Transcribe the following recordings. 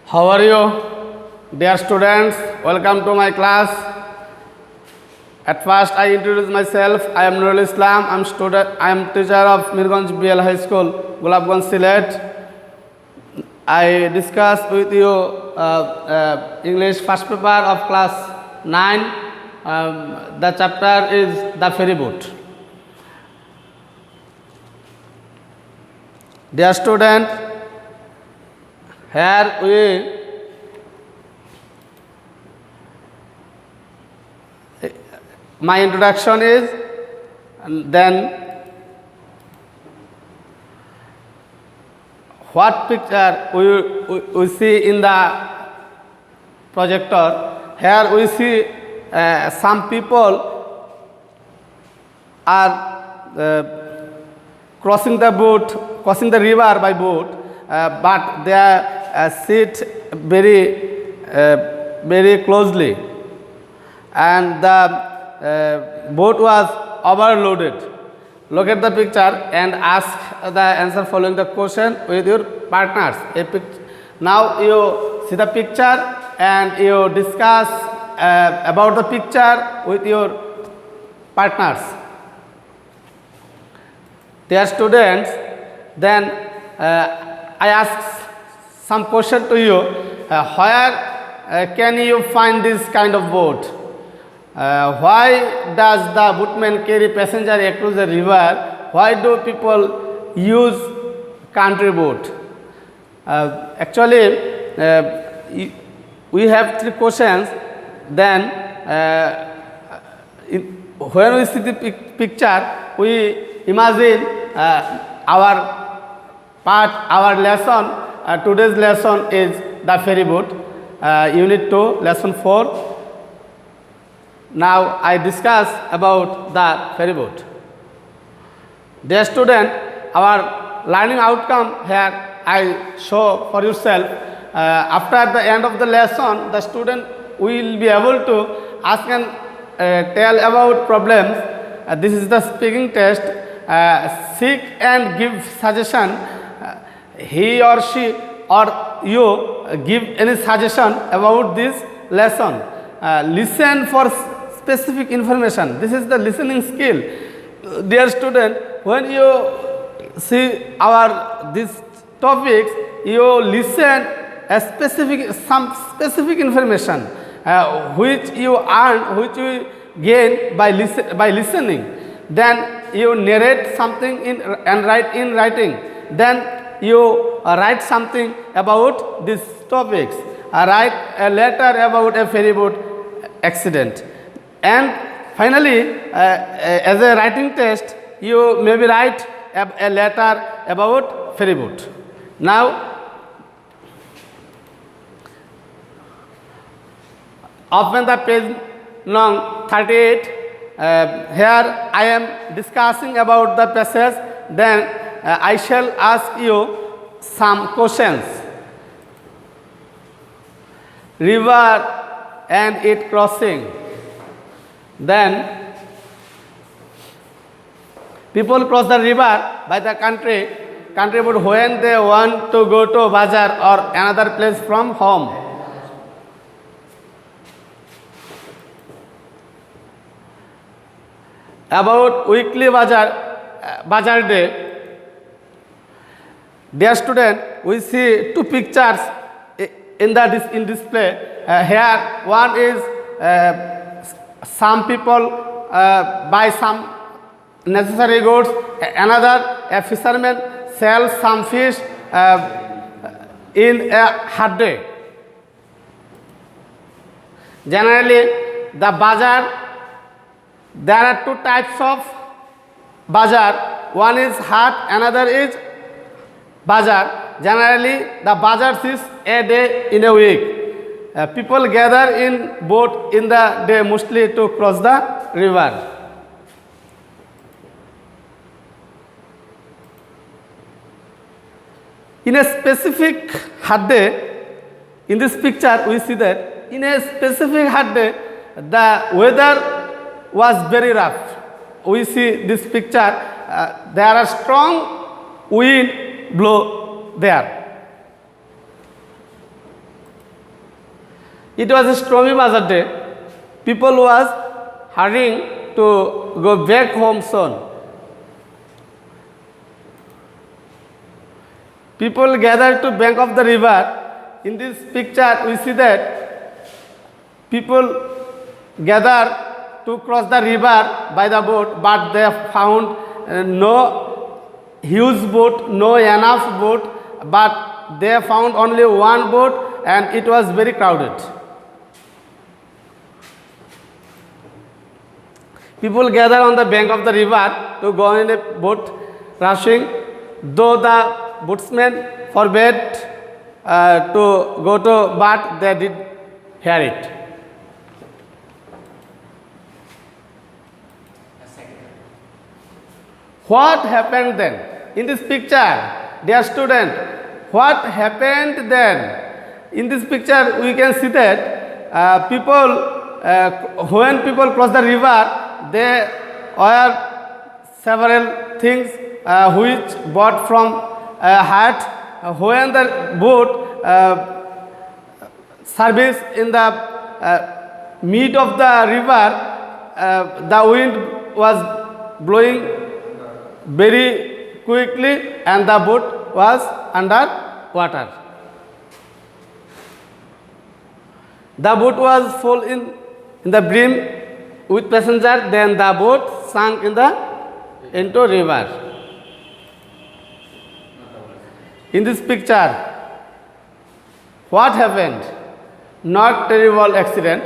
How are you, dear students? Welcome to my class. At first, I introduce myself. I am Nurul Islam. I am teacher of Mirganj BL High School, Gulabganj, Sylhet. I discuss with you English first paper of class 9. The chapter is the ferry boat. Dear student, here my introduction is, and then what picture we see in the projector. Here we see some people are crossing the river by boat, but they sit very closely, and the boat was overloaded. Look at the picture and ask the answer following the question with your partners. Now you see the picture and you discuss about the picture with your partners. Dear students, then I ask some question to you. Where can you find this kind of boat? Why does the boatman carry passenger across the river? Why do people use country boat? Actually, we have three questions. Then, when we see the picture, we imagine our lesson. Today's lesson is the ferry boat, Unit 2, Lesson 4. Now I discuss about the ferry boat. Dear student, our learning outcome here I show for yourself. After the end of the lesson, the student will be able to ask and tell about problems. This is the speaking test. Seek and give suggestion. He or she or you give any suggestion about this lesson. Listen for specific information. This is the listening skill. Dear student, when you see these topics, you listen some specific information which you earn, which you gain by listening. Then you narrate something and write in writing. Then you write something about these topics. Write a letter about a ferry boat accident. And finally, as a writing test, you maybe write a letter about ferry boat. Now, open the page number 38. Here I am discussing about the passage. Then I shall ask you some questions. River and its crossing. Then people cross the river by the country boat when they want to go to bazaar or another place from home. About weekly bazaar day. Dear student, we see two pictures in display. Here one is some people buy some necessary goods. Another, a fisherman sells some fish in a hot day. Generally, the bazaar, there are two types of bazaar. One is hot, another is bazaar. Generally, the bazaar is a day in a week. People gather in boat in the day mostly to cross the river. In a specific hot day, in this picture we see that in a specific hot day, the weather was very rough. We see this picture, there are strong wind blow there. It was a stormy Bazar day. People was hurrying to go back home soon. People gathered to bank of the river. In this picture, we see that people gather to cross the river by the boat, but they found no huge boat, no enough boat, but they found only one boat, and it was very crowded. People gather on the bank of the river to go in a boat rushing, though the boatsmen forbade to go to, but they did hear it. What happened then? In this picture, dear student, what happened then? In this picture, we can see that when people cross the river, they were several things which bought from hut. When the boat service in the mid of the river, the wind was blowing very quickly and the boat was under water. The boat was full in the brim with passenger, then the boat sank into river. In this picture, what happened? Not terrible accident.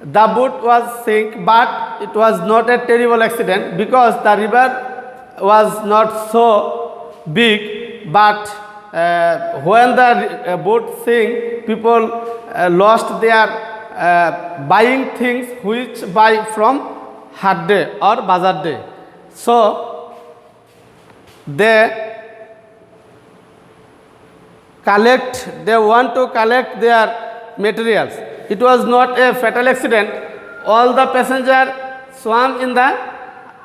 The boat was sink, but it was not a terrible accident because the river was not so big. But when the boat sank, people lost their buying things which buy from Hat day or Bazar day. So they want to collect their materials. It was not a fatal accident. All the passengers swam in the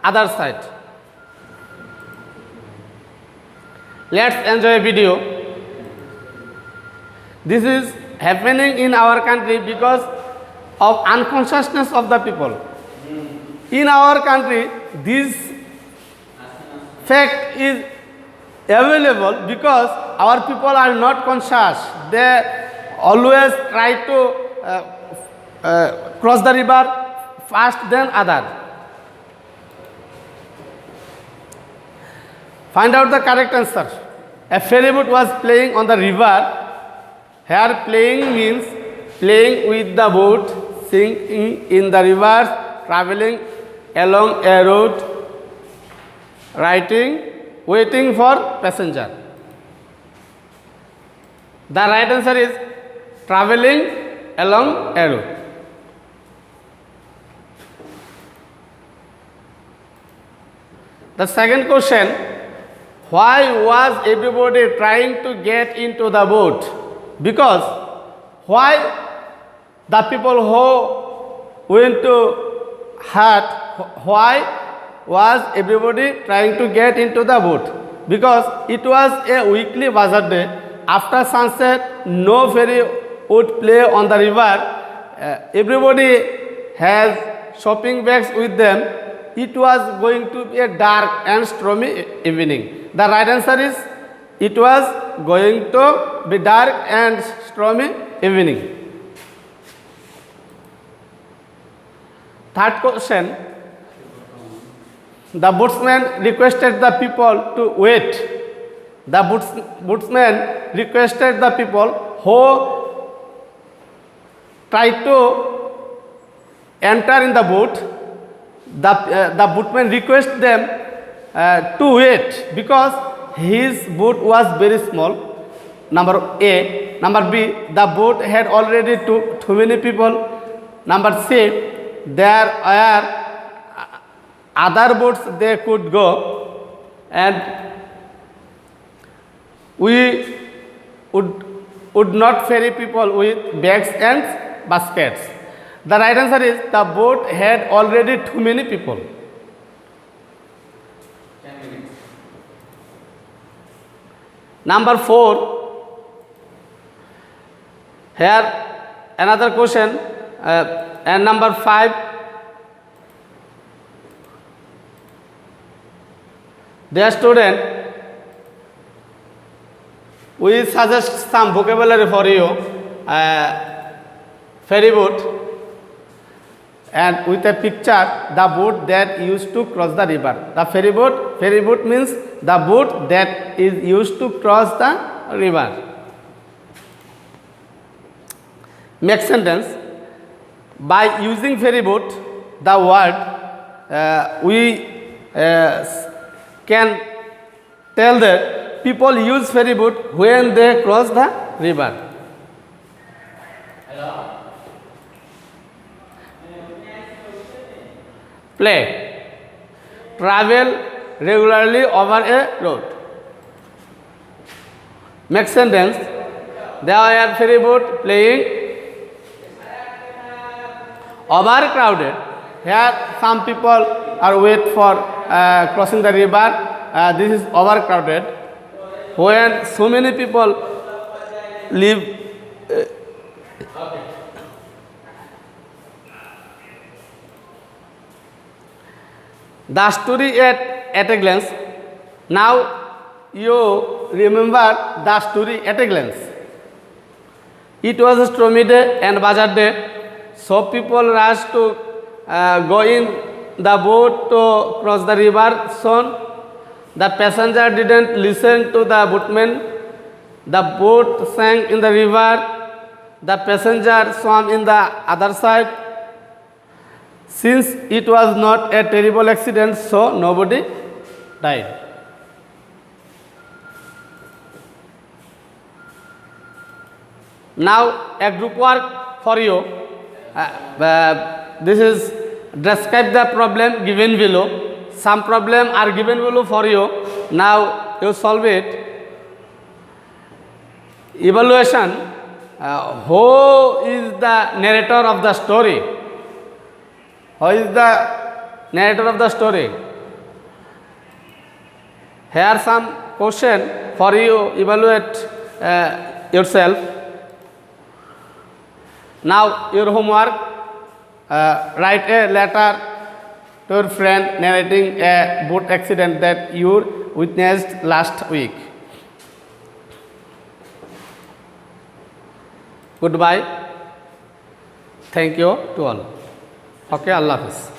other side. Let's enjoy a video. This is happening in our country because of unconsciousness of the people. In our country, this fact is available because our people are not conscious. They always try to cross the river fast than other. Find out the correct answer. A ferry boat was playing on the river. Here playing means playing with the boat, sinking in the river, traveling along a road, waiting for passenger. The right answer is traveling along a road. The second question, why was everybody trying to get into the boat? Because why the people who went to hut, why was everybody trying to get into the boat? Because it was a weekly Bazar day. After sunset, no ferry would play on the river. Everybody has shopping bags with them. It was going to be a dark and stormy evening. The right answer is it was going to be dark and stormy evening. Third question. The boatsman requested the people to wait. The boatsman requested the people who tried to enter in the boat. The boatman requested them to wait because his boat was very small. Number A. Number B. The boat had already took too many people. Number C. There were other boats they could go, and we would not ferry people with bags and baskets. The right answer is the boat had already too many people. 10 minutes. Number 4, here another question, and number 5. Dear student, we suggest some vocabulary for you. Ferry boat, and with a picture, the boat that used to cross the river. The ferry boat means the boat that is used to cross the river. Make sentence. By using ferry boat, the word we can tell that people use ferry boat when they cross the river. Play. Travel regularly over a road. Make sentence. There are ferry boat playing. Overcrowded. Here some people are wait for crossing the river. This is overcrowded. When so many people live. The story at a glance. Now you remember the story at a glance. It was a stormy day and Bazar day, so people rushed to go in the boat to cross the river. Soon the passenger didn't listen to the boatman. The boat sank in the river. The passenger swam in the other side. Since it was not a terrible accident, so nobody died. Now a group work for you. This is describe the problem given below. Some problem are given below for you. Now you solve it. Evaluation. Who is the narrator of the story? Who is the narrator of the story? Here some question for you. Evaluate yourself. Now your homework. Write a letter to your friend narrating a boat accident that you witnessed last week. Goodbye. Thank you to all. Okay, Allah Hafiz.